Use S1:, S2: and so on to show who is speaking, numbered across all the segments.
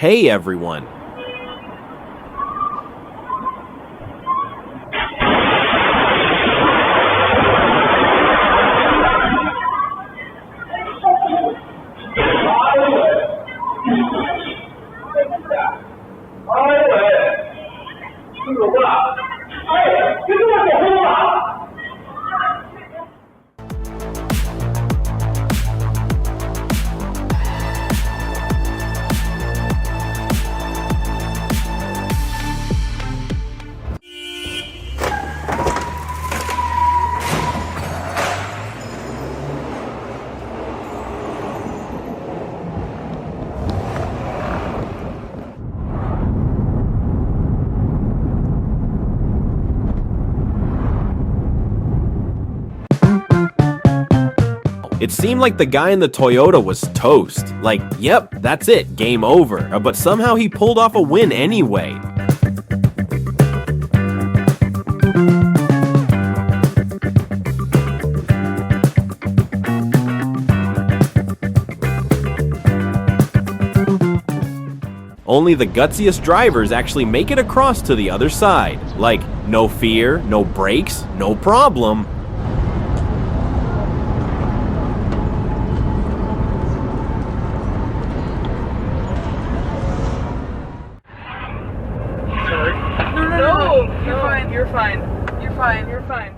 S1: Hey everyone! It seemed like the guy in the Toyota was toast. Like, yep, that's it, game over. But somehow he pulled off a win anyway. Only the gutsiest drivers actually make it across to the other side. Like, no fear, no brakes, no problem.
S2: No, you're fine. You're fine.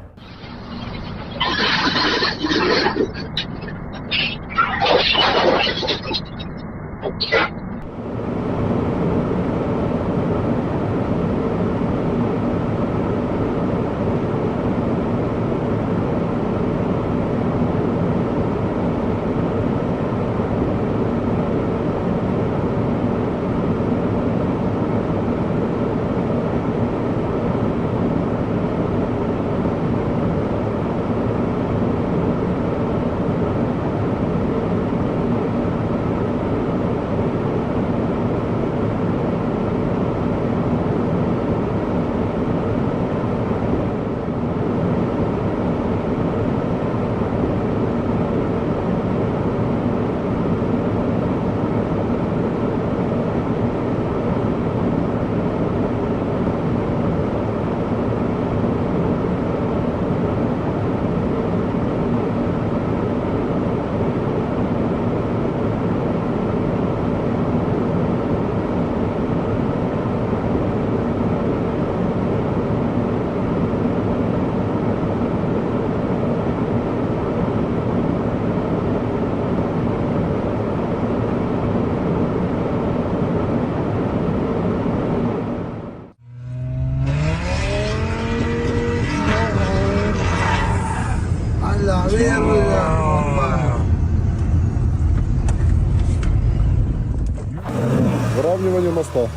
S3: Выравнивание моста.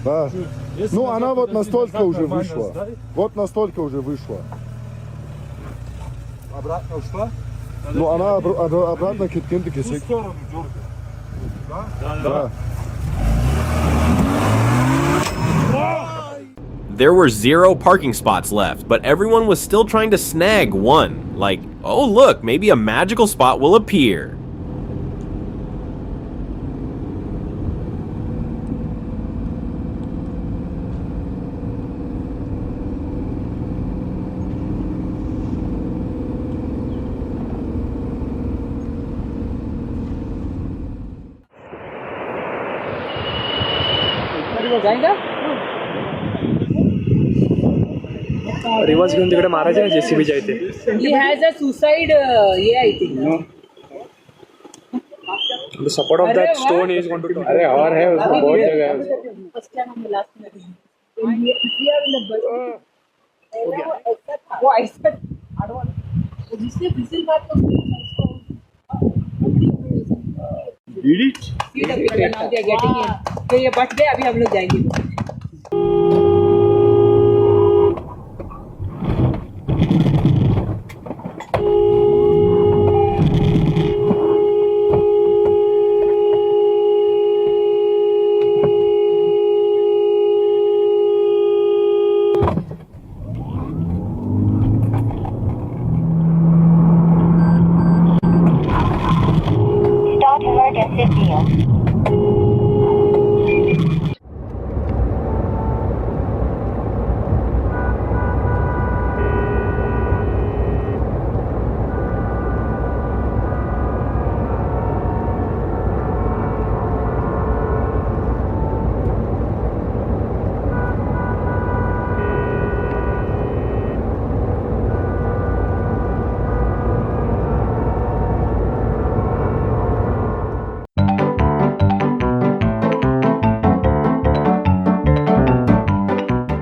S3: Да. Ну, она вот настолько уже вышла. Вот настолько уже вышла.
S4: Обратно ушла?
S3: Ну, она обратно кеткен-то кесек. Да.
S1: There were 0 parking spots left, but everyone was still trying to snag one. Like, oh look, maybe a magical spot will appear.
S5: Reverse घेऊन तिकडे मारायचे ना जेसीबीच्या इथे.
S2: He has a suicide, I think.
S5: The support of that stone is going to.
S3: अरे और है उसको बहुत जगह है.
S2: First time हमने last में देखी. We are in the bus. वो ऐसा I don't want. जिससे विजिल बात तो
S3: Did it?
S2: now they are getting in. तो ये बच गए अभी हम लोग जाएंगे.
S6: Start emergency field.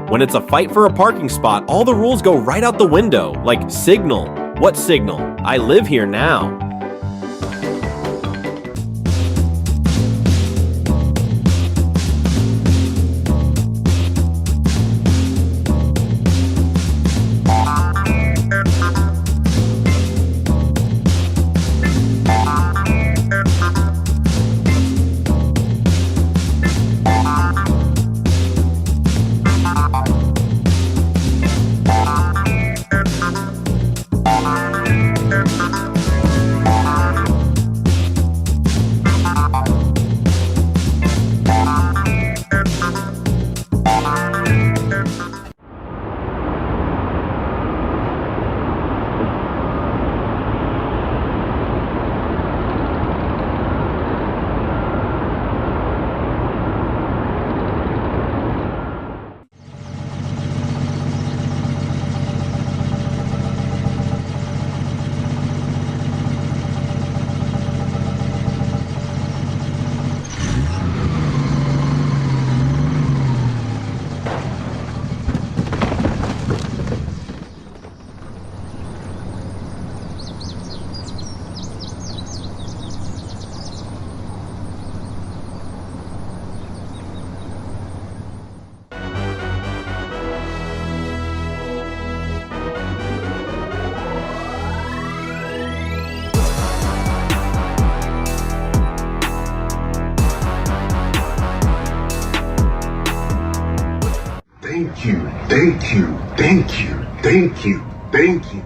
S1: When it's a fight for a parking spot, all the rules go right out the window, like signal. What signal? I live here now.
S4: Thank you, thank you, thank you, thank you, thank you.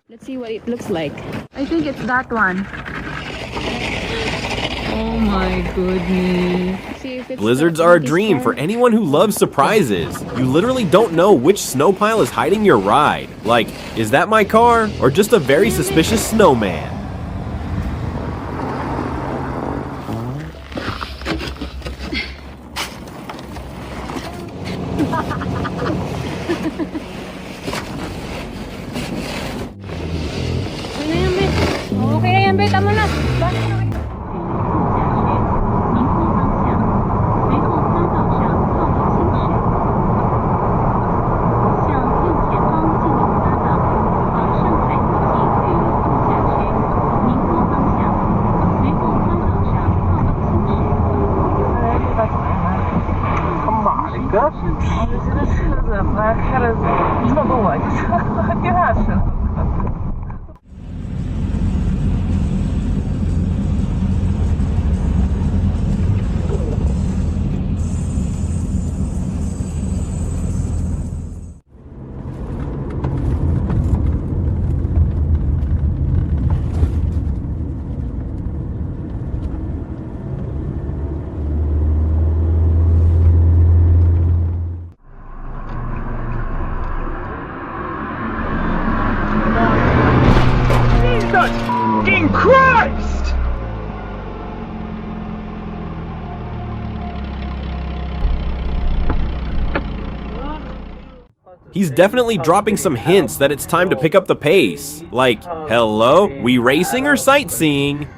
S6: Let's see what it looks like. I think it's that one. Oh my goodness. See if it's
S1: Blizzards are a dream for anyone who loves surprises. You literally don't know which snow pile is hiding your ride. Like, is that my car or just a very suspicious snowman?
S6: Okay na yan, be. Tama na.
S5: Christ!
S1: He's definitely dropping some hints that it's time to pick up the pace. Like, hello, we racing or sightseeing?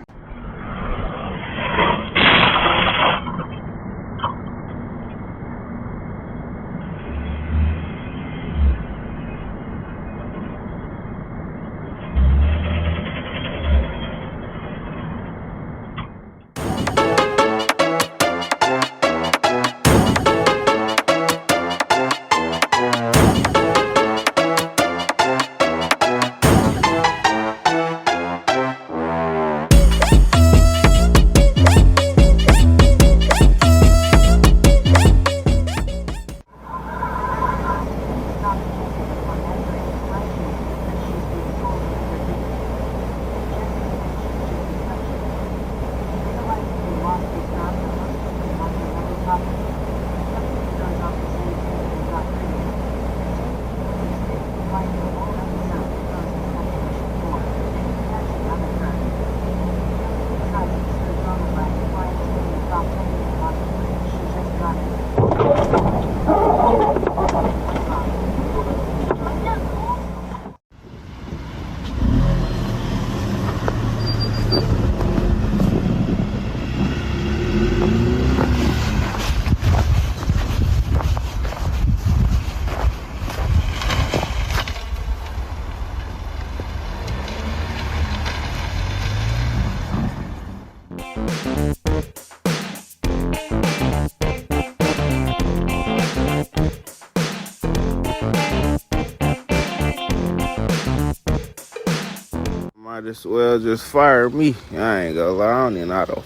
S7: Might as well just fire me. I ain't gonna lie, I don't even know how to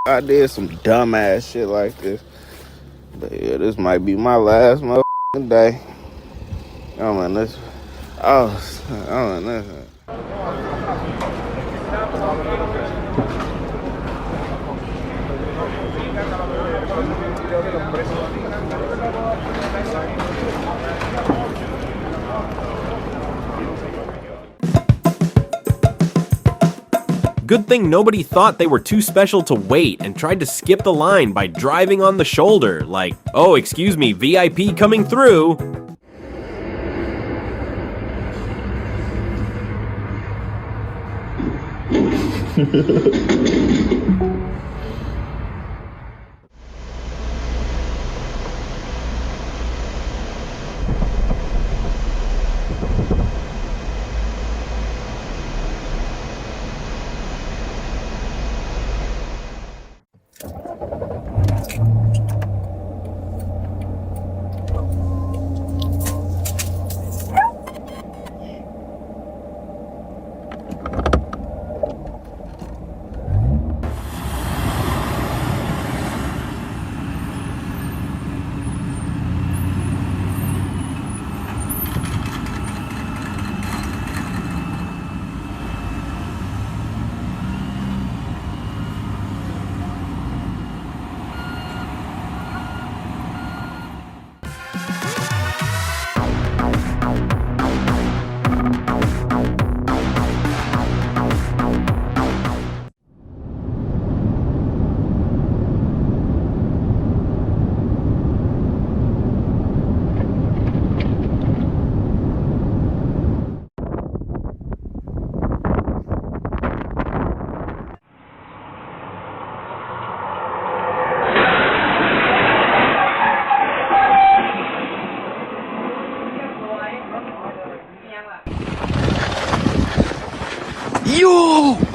S7: I did some dumbass shit like this. But yeah, this might be my last motherfucking day. Oh man, this. Oh man, this.
S1: Good thing nobody thought they were too special to wait and tried to skip the line by driving on the shoulder, like, oh, excuse me, VIP coming through.
S7: Yo!